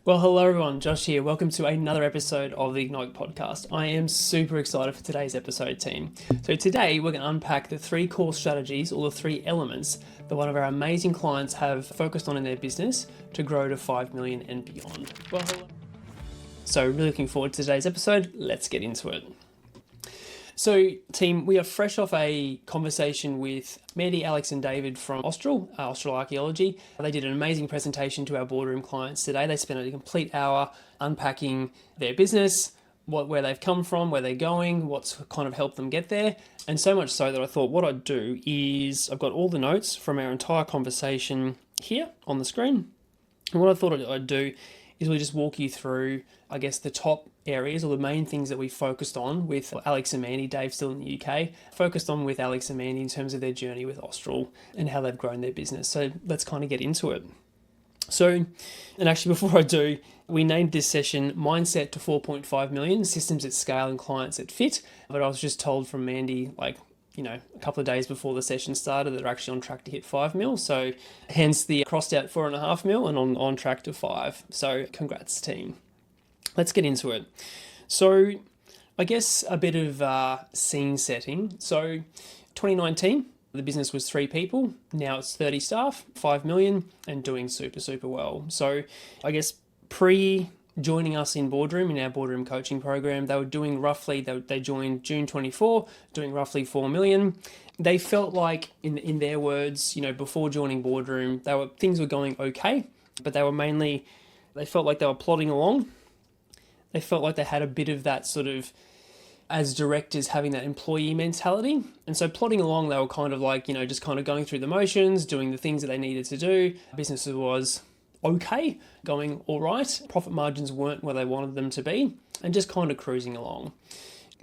Well, hello everyone, Josh here. Welcome to another episode of the Ignite podcast. I am super excited for today's episode, team. So today we're going to unpack the three core strategies or the three elements that one of our amazing clients have focused on in their business to grow to 5 million and beyond. Well, hello. So really looking forward to today's episode. Let's get into it. So, team, we are fresh off a conversation with Mandy, Alex, and David from Austral Archaeology. They did an amazing presentation to our boardroom clients today. They spent a complete hour unpacking their business, where they've come from, where they're going, what's kind of helped them get there. And so much so that I thought what I'd do is I've got all the notes from our entire conversation here on the screen. And what I thought I'd do is we'll just walk you through, I guess, the top areas or the main things that we focused on with Alex and Mandy. Dave's still in the UK, focused on with Alex and Mandy in terms of their journey with Austral and how they've grown their business. So let's kind of get into it. So, and actually before I do, we named this session Mindset to 4.5 million, Systems at Scale and Clients at Fit. But I was just told from Mandy, a couple of days before the session started, that they're actually on track to hit 5 mil. So hence the crossed out 4.5 mil and on track to 5. So congrats, team. Let's get into it. So I guess a bit of scene setting. So 2019, the business was 3 people. Now it's 30 staff, 5 million, and doing super well. So I guess joining us in our boardroom coaching program, they were doing roughly, they joined June 24, doing roughly 4 million. They felt like, in their words, before joining boardroom, things were going okay, but they felt like they were plodding along. They felt like they had a bit of that sort of, as directors, having that employee mentality. And so plodding along, they were kind of like, just kind of going through the motions, doing the things that they needed to do. Business was okay, going all right. Profit margins weren't where they wanted them to be, and just kind of cruising along.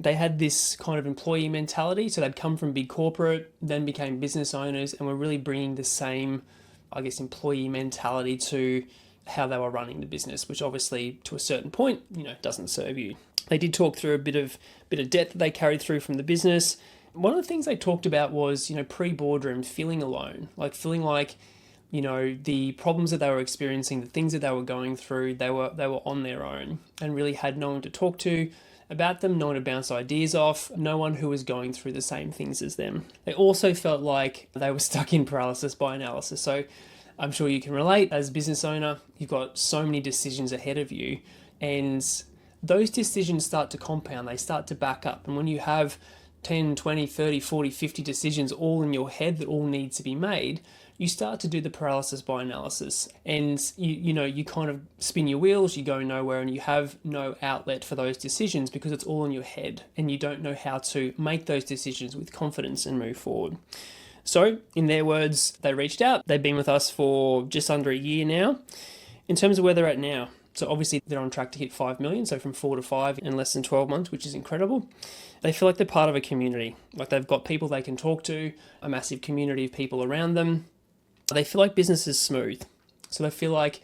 They had this kind of employee mentality. So they'd come from big corporate, then became business owners, and were really bringing the same, I guess, employee mentality to how they were running the business, which obviously to a certain point, doesn't serve you. They did talk through a bit of debt that they carried through from the business. One of the things they talked about was, pre-boardroom, feeling alone, feeling like, the problems that they were experiencing, the things that they were going through, they were on their own and really had no one to talk to about them, no one to bounce ideas off, no one who was going through the same things as them. They also felt like they were stuck in paralysis by analysis. So I'm sure you can relate. As a business owner, you've got so many decisions ahead of you, and those decisions start to compound, they start to back up. And when you have 10, 20, 30, 40, 50 decisions all in your head that all need to be made, you start to do the paralysis by analysis, and you kind of spin your wheels, you go nowhere, and you have no outlet for those decisions because it's all in your head and you don't know how to make those decisions with confidence and move forward. So, in their words, they reached out. They've been with us for just under a year now. In terms of where they're at now, so obviously they're on track to hit 5 million, so from 4 to 5 in less than 12 months, which is incredible. They feel like they're part of a community, like they've got people they can talk to, a massive community of people around them. They feel like business is smooth. So they feel like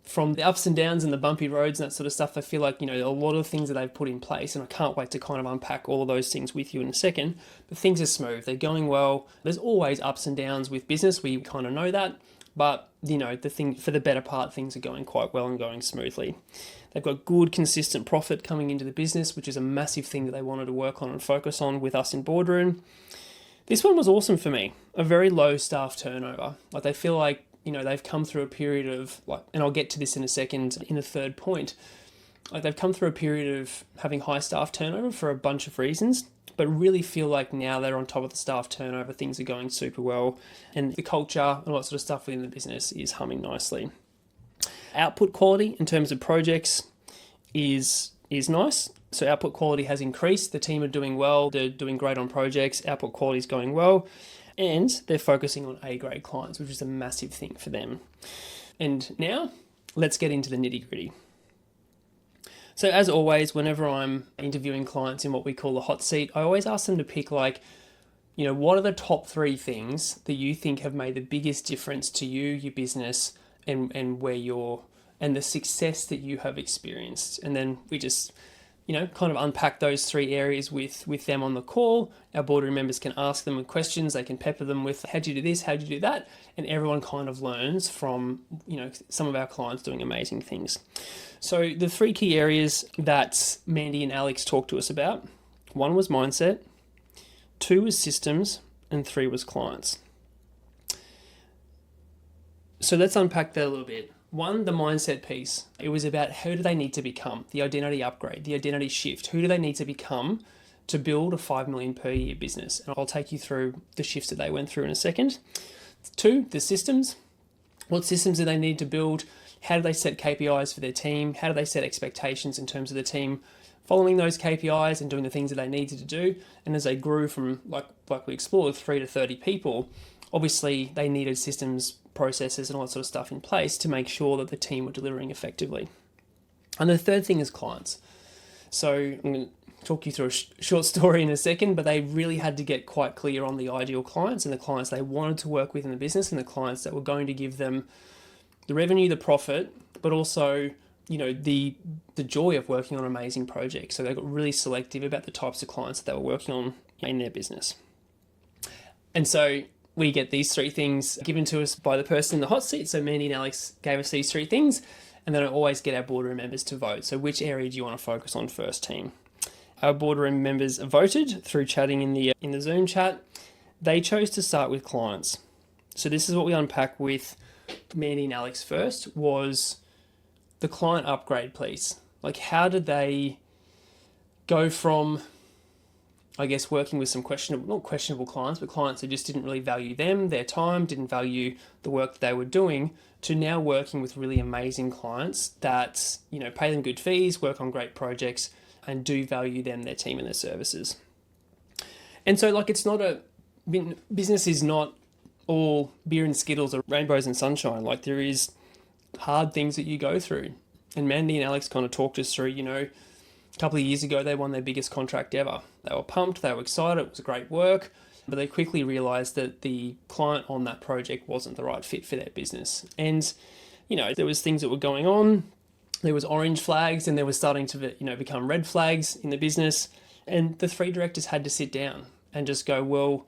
from the ups and downs and the bumpy roads and that sort of stuff, I feel like, a lot of things that they've put in place, and I can't wait to kind of unpack all of those things with you in a second, but things are smooth, they're going well. There's always ups and downs with business, we kind of know that, but, the thing, for the better part, things are going quite well and going smoothly. They've got good, consistent profit coming into the business, which is a massive thing that they wanted to work on and focus on with us in boardroom. This one was awesome for me, a very low staff turnover. They feel like, they've come through a period of, and I'll get to this in a second in the third point, they've come through a period of having high staff turnover for a bunch of reasons, but really feel like now they're on top of the staff turnover, things are going super well, and the culture and all that sort of stuff within the business is humming nicely. Output quality in terms of projects is nice. So output quality has increased, the team are doing well, they're doing great on projects, output quality is going well, and they're focusing on A-grade clients, which is a massive thing for them. And now, let's get into the nitty-gritty. So as always, whenever I'm interviewing clients in what we call the hot seat, I always ask them to pick what are the top 3 things that you think have made the biggest difference to you, your business, and where you're, and the success that you have experienced. And then we just kind of unpack those three areas with them on the call. Our boardroom members can ask them with questions. They can pepper them with, how'd you do this? How'd you do that? And everyone kind of learns from, some of our clients doing amazing things. So the three key areas that Mandy and Alex talked to us about, one was mindset, two was systems, and three was clients. So let's unpack that a little bit. One, the mindset piece. It was about who do they need to become, the identity upgrade, the identity shift. Who do they need to become to build a 5 million per year business? And I'll take you through the shifts that they went through in a second. Two, the systems. What systems do they need to build? How do they set KPIs for their team? How do they set expectations in terms of the team following those KPIs and doing the things that they needed to do? And as they grew from, like we explored, 3 to 30 people, obviously they needed systems, processes and all that sort of stuff in place to make sure that the team were delivering effectively. And the third thing is clients. So I'm going to talk you through a short story in a second, but they really had to get quite clear on the ideal clients and the clients they wanted to work with in the business and the clients that were going to give them the revenue, the profit, but also, the joy of working on amazing projects. So they got really selective about the types of clients that they were working on in their business. And so we get these three things given to us by the person in the hot seat. So Mandy and Alex gave us these three things, and then I always get our boardroom members to vote. So which area do you want to focus on first, team? Our boardroom members voted through chatting in the Zoom chat. They chose to start with clients. So this is what we unpack with Mandy and Alex first, was the client upgrade piece. Like, how did they go from, I guess, working with some not questionable clients, but clients who just didn't really value them, their time, didn't value the work that they were doing, to now working with really amazing clients that, pay them good fees, work on great projects, and do value them, their team and their services. And so, it's not business is not all beer and Skittles or rainbows and sunshine. There is hard things that you go through. And Mandy and Alex kind of talked us through, a couple of years ago, they won their biggest contract ever. They were pumped, they were excited, it was great work, but they quickly realized that the client on that project wasn't the right fit for their business. And, there was things that were going on. There was orange flags and there was starting to, become red flags in the business. And the three directors had to sit down and just go, well,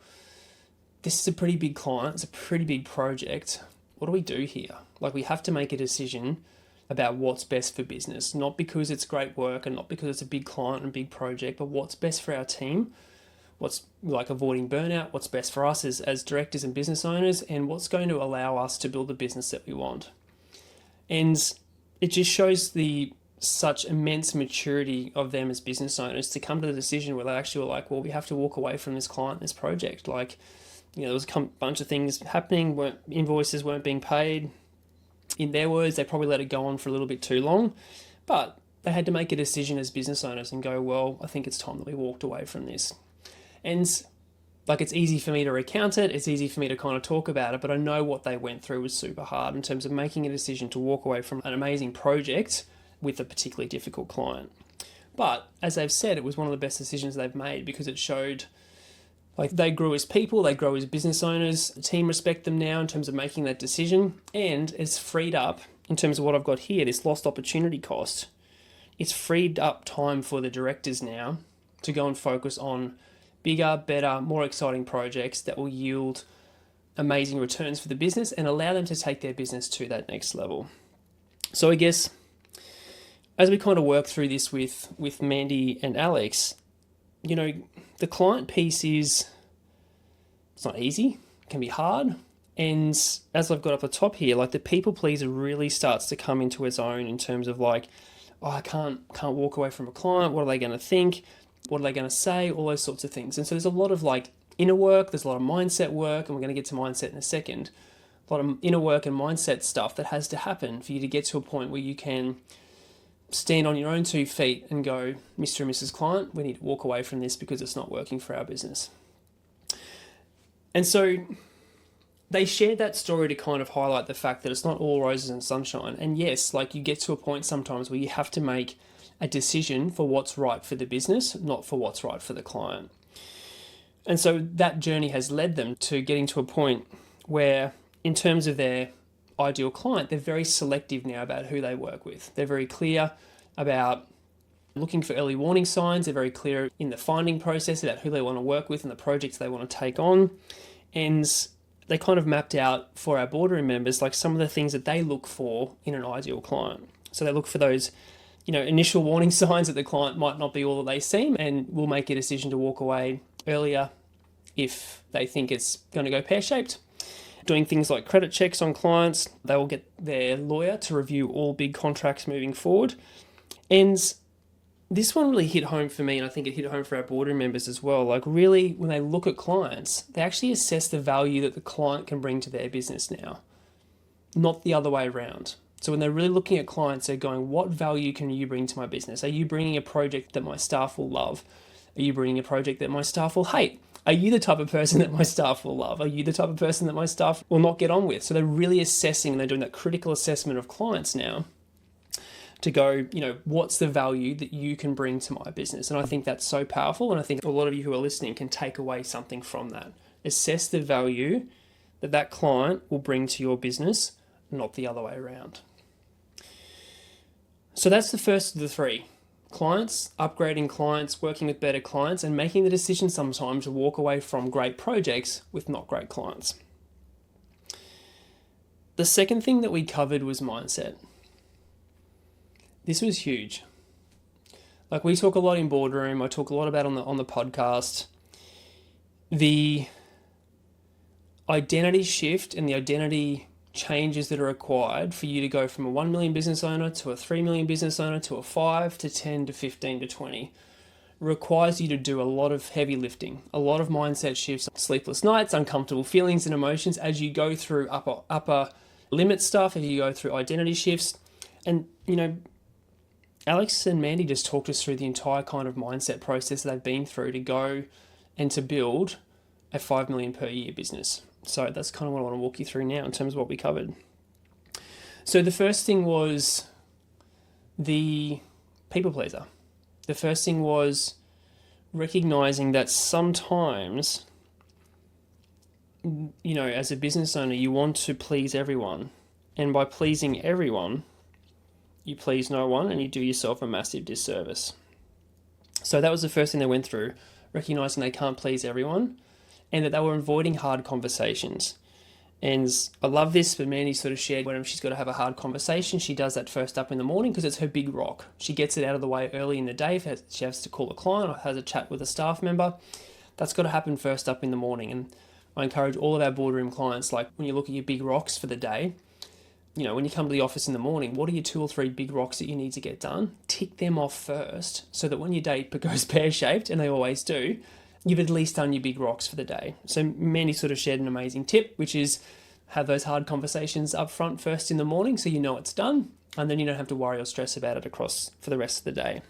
this is a pretty big client, it's a pretty big project. What do we do here? We have to make a decision about what's best for business, not because it's great work and not because it's a big client and a big project, but what's best for our team, what's avoiding burnout, what's best for us as directors and business owners, and what's going to allow us to build the business that we want. And it just shows such immense maturity of them as business owners to come to the decision where they actually were like, well, we have to walk away from this client, this project. There was a bunch of things happening, invoices weren't being paid. In their words, they probably let it go on for a little bit too long, but they had to make a decision as business owners and go, well, I think it's time that we walked away from this. And it's easy for me to recount it, it's easy for me to kind of talk about it, but I know what they went through was super hard in terms of making a decision to walk away from an amazing project with a particularly difficult client. But as they've said, it was one of the best decisions they've made because it showed they grew as people, they grow as business owners, the team respect them now in terms of making that decision, and it's freed up, in terms of what I've got here, this lost opportunity cost, it's freed up time for the directors now to go and focus on bigger, better, more exciting projects that will yield amazing returns for the business and allow them to take their business to that next level. So I guess as we kind of work through this with Mandy and Alex, the client piece it's not easy, it can be hard. And as I've got up the top here, the people pleaser really starts to come into its own in terms of I can't walk away from a client. What are they going to think? What are they going to say? All those sorts of things. And so there's a lot of inner work, there's a lot of mindset work, and we're going to get to mindset in a second. A lot of inner work and mindset stuff that has to happen for you to get to a point where you can stand on your own 2 feet and go, Mr. and Mrs. Client, we need to walk away from this because it's not working for our business. And so they shared that story to kind of highlight the fact that it's not all roses and sunshine. And yes, you get to a point sometimes where you have to make a decision for what's right for the business, not for what's right for the client. And so that journey has led them to getting to a point where, in terms of their ideal client, they're very selective now about who they work with. They're very clear about looking for early warning signs. They're very clear in the finding process about who they want to work with and the projects they want to take on. And they kind of mapped out for our boardroom members like some of the things that they look for in an ideal client. So they look for those, initial warning signs that the client might not be all that they seem, and will make a decision to walk away earlier if they think it's going to go pear-shaped. Doing things like credit checks on clients. They will get their lawyer to review all big contracts moving forward. And this one really hit home for me, and I think it hit home for our boardroom members as well. Like, really, when they look at clients, they actually assess the value that the client can bring to their business now, not the other way around. So when they're really looking at clients, they're going, what value can you bring to my business? Are you bringing a project that my staff will love? Are you bringing a project that my staff will hate? Are you the type of person that my staff will love? Are you the type of person that my staff will not get on with? So they're really assessing, and they're doing that critical assessment of clients now to go, what's the value that you can bring to my business? And I think that's so powerful. And I think a lot of you who are listening can take away something from that. Assess the value that that client will bring to your business, not the other way around. So that's the first of the three. Clients, upgrading clients, working with better clients, and making the decision sometimes to walk away from great projects with not great clients. The second thing that we covered was mindset. This was huge. Like, we talk a lot in boardroom, I talk a lot about on the podcast, the identity shift and the identity changes that are required for you to go from a 1 million business owner to a 3 million business owner to a 5 to 10 to 15 to 20 requires you to do a lot of heavy lifting, a lot of mindset shifts, sleepless nights, uncomfortable feelings and emotions as you go through upper limit stuff, as you go through identity shifts. And, Alex and Mandy just talked us through the entire kind of mindset process they've been through to go and to build a 5 million per year business. So that's kind of what I want to walk you through now in terms of what we covered. So the first thing was the people pleaser. The first thing was recognizing that sometimes, as a business owner, you want to please everyone. And by pleasing everyone, you please no one, and you do yourself a massive disservice. So that was the first thing they went through, recognizing they can't please everyone, and that they were avoiding hard conversations. And I love this, but Mandy sort of shared when she's got to have a hard conversation, she does that first up in the morning because it's her big rock. She gets it out of the way early in the day. If she has to call a client or has a chat with a staff member, that's got to happen first up in the morning. And I encourage all of our boardroom clients, like, when you look at your big rocks for the day, when you come to the office in the morning, what are your 2 or 3 big rocks that you need to get done? Tick them off first so that when your day goes pear-shaped, and they always do, you've at least done your big rocks for the day. So Mandy sort of shared an amazing tip, which is have those hard conversations up front first in the morning so you know it's done, and then you don't have to worry or stress about it across for the rest of the day.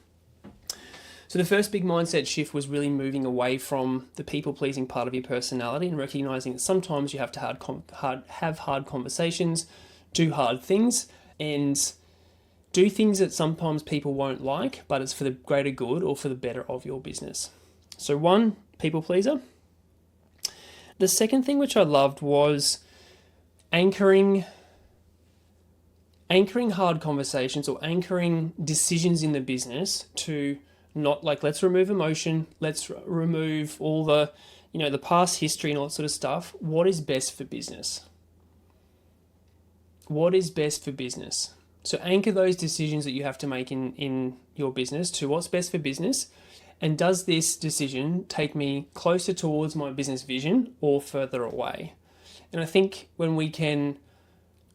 So the first big mindset shift was really moving away from the people-pleasing part of your personality and recognizing that sometimes you have to have hard conversations, do hard things, and do things that sometimes people won't like, but it's for the greater good or for the better of your business. So 1, people pleaser. The second thing which I loved was anchoring hard conversations or anchoring decisions in the business to not like, let's remove emotion, let's remove all the, the past history and all that sort of stuff. What is best for business? What is best for business? So anchor those decisions that you have to make in your business to what's best for business. And does this decision take me closer towards my business vision or further away? And I think when we can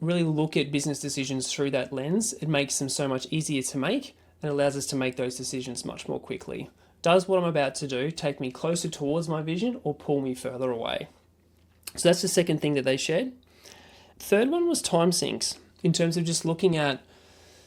really look at business decisions through that lens, it makes them so much easier to make and allows us to make those decisions much more quickly. Does what I'm about to do take me closer towards my vision or pull me further away? So that's the second thing that they shared. Third one was time sinks, in terms of just looking at,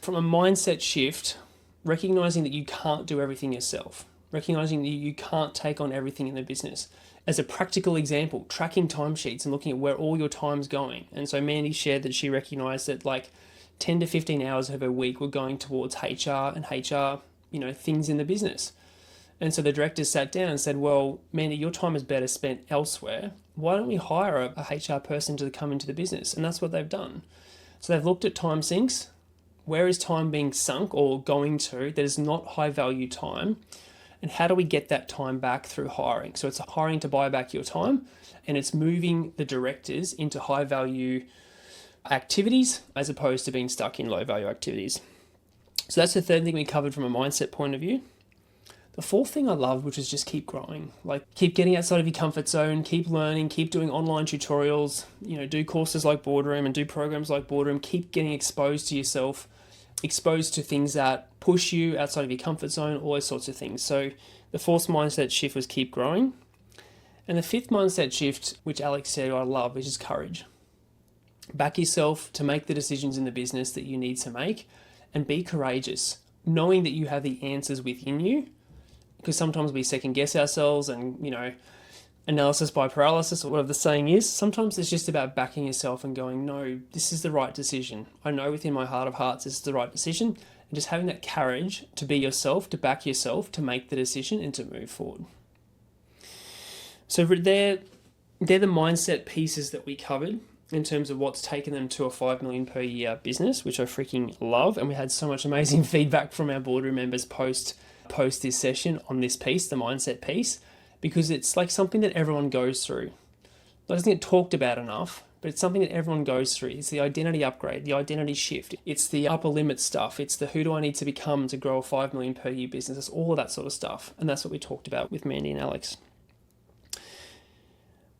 from a mindset shift, recognizing that you can't do everything yourself, recognizing that you can't take on everything in the business. As a practical example, tracking timesheets and looking at where all your time's going. And so Mandy shared that she recognized that like 10 to 15 hours of her week were going towards HR and HR, things in the business. And so the directors sat down and said, well, Mandy, your time is better spent elsewhere. Why don't we hire a HR person to come into the business? And that's what they've done. So they've looked at time sinks, Where is time being sunk or going to that is not high value time? And how do we get that time back through hiring? So it's hiring to buy back your time, and it's moving the directors into high value activities as opposed to being stuck in low value activities. So that's the third thing we covered from a mindset point of view. The fourth thing I love, which is just keep growing. Like keep getting outside of your comfort zone, keep learning, keep doing online tutorials, do courses like Boardroom and do programs like Boardroom, keep getting exposed to yourself, exposed to things that push you outside of your comfort zone, all those sorts of things. So the fourth mindset shift was keep growing. And the fifth mindset shift, which Alex said I love, is just courage. Back yourself to make the decisions in the business that you need to make and be courageous, knowing that you have the answers within you, because sometimes we second guess ourselves and, analysis by paralysis or whatever the saying is. Sometimes it's just about backing yourself and going, no, this is the right decision. I know within my heart of hearts this is the right decision. And just having that courage to be yourself, to back yourself, to make the decision and to move forward. So they're the mindset pieces that we covered in terms of what's taken them to a 5 million per year business, which I freaking love. And we had so much amazing feedback from our boardroom members post this session on this piece, the mindset piece, because it's like something that everyone goes through. It doesn't get talked about enough, but it's something that everyone goes through. It's the identity upgrade, the identity shift. It's the upper limit stuff. It's the who do I need to become to grow a 5 million per year business. It's all of that sort of stuff. And that's what we talked about with Mandy and Alex.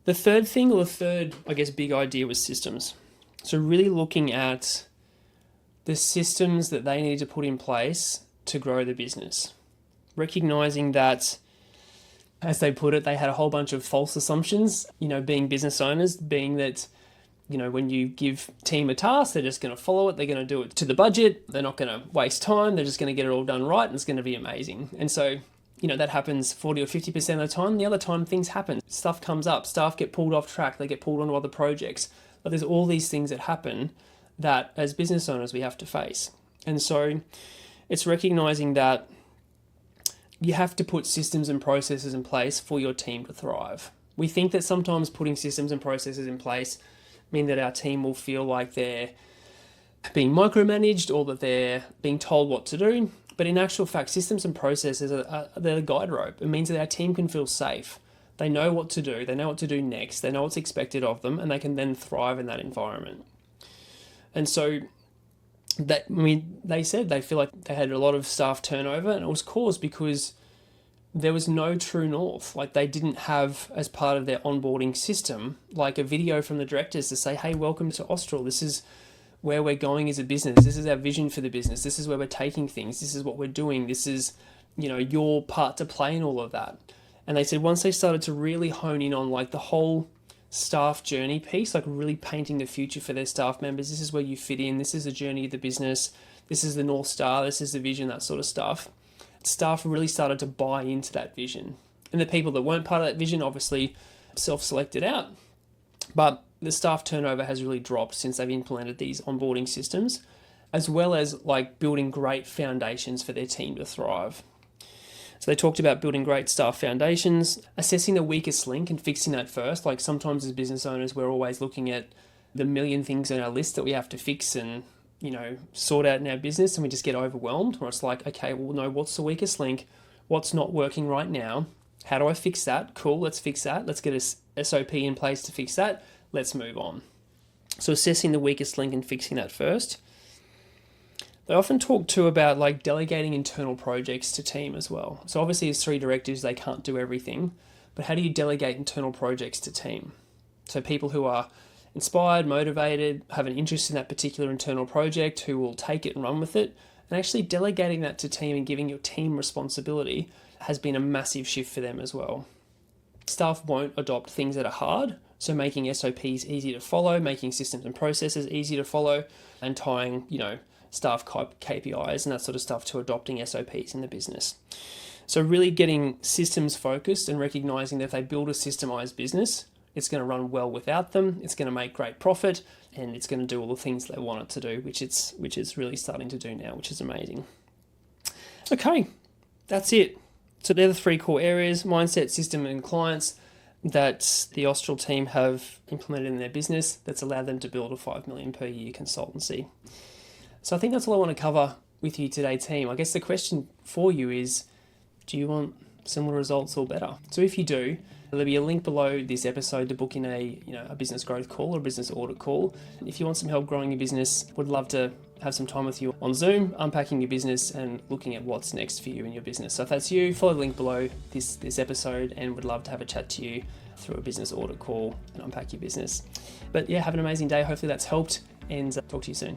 The third thing, or the third, big idea was systems. So really looking at the systems that they need to put in place to grow the business. Recognizing that, as they put it, they had a whole bunch of false assumptions, being business owners, being that, when you give team a task, they're just going to follow it. They're going to do it to the budget. They're not going to waste time. They're just going to get it all done right, and it's going to be amazing. And so, that happens 40 or 50% of the time. The other time, things happen. Stuff comes up. Staff get pulled off track. They get pulled onto other projects. But there's all these things that happen that, as business owners, we have to face. And so it's recognizing that you have to put systems and processes in place for your team to thrive. We think that sometimes putting systems and processes in place mean that our team will feel like they're being micromanaged or that they're being told what to do. But in actual fact, systems and processes they're the guide rope. It means that our team can feel safe. They know what to do. They know what to do next. They know what's expected of them, and they can then thrive in that environment. And so they said they feel like they had a lot of staff turnover, and it was caused because there was no true north. Like they didn't have, as part of their onboarding system, like a video from the directors to say, hey, welcome to Austral. This is where we're going as a business. This is our vision for the business. This is where we're taking things. This is what we're doing. This is, your part to play in all of that. And they said once they started to really hone in on like the whole staff journey piece, like really painting the future for their staff members. This is where you fit in. This is the journey of the business. This is the North Star. This is the vision, that sort of stuff. Staff really started to buy into that vision. And the people that weren't part of that vision obviously self-selected out. But the staff turnover has really dropped since they've implemented these onboarding systems, as well as like building great foundations for their team to thrive. So they talked about building great staff foundations, assessing the weakest link and fixing that first. Like sometimes as business owners, we're always looking at the million things on our list that we have to fix and, sort out in our business, and we just get overwhelmed, where it's like, okay, well, no, what's the weakest link? What's not working right now? How do I fix that? Cool, let's fix that. Let's get a SOP in place to fix that. Let's move on. So assessing the weakest link and fixing that first. They often talk too about like delegating internal projects to team as well. So obviously as 3 directives, they can't do everything, but how do you delegate internal projects to team? So people who are inspired, motivated, have an interest in that particular internal project, who will take it and run with it, and actually delegating that to team and giving your team responsibility has been a massive shift for them as well. Staff won't adopt things that are hard, so making SOPs easy to follow, making systems and processes easy to follow, and tying, staff KPIs and that sort of stuff to adopting SOPs in the business. So really getting systems focused and recognizing that if they build a systemized business, it's going to run well without them, it's going to make great profit, and it's going to do all the things they want it to do, which it's really starting to do now, which is amazing. Okay, that's it. So they're the 3 core areas: mindset, system, and clients that the Austral team have implemented in their business that's allowed them to build a 5 million per year consultancy. So I think that's all I want to cover with you today, team. I guess the question for you is, do you want similar results or better? So if you do, there'll be a link below this episode to book in a business growth call or a business audit call. If you want some help growing your business, would love to have some time with you on Zoom, unpacking your business and looking at what's next for you in your business. So if that's you, follow the link below this episode and would love to have a chat to you through a business audit call and unpack your business. But yeah, have an amazing day. Hopefully that's helped, and talk to you soon.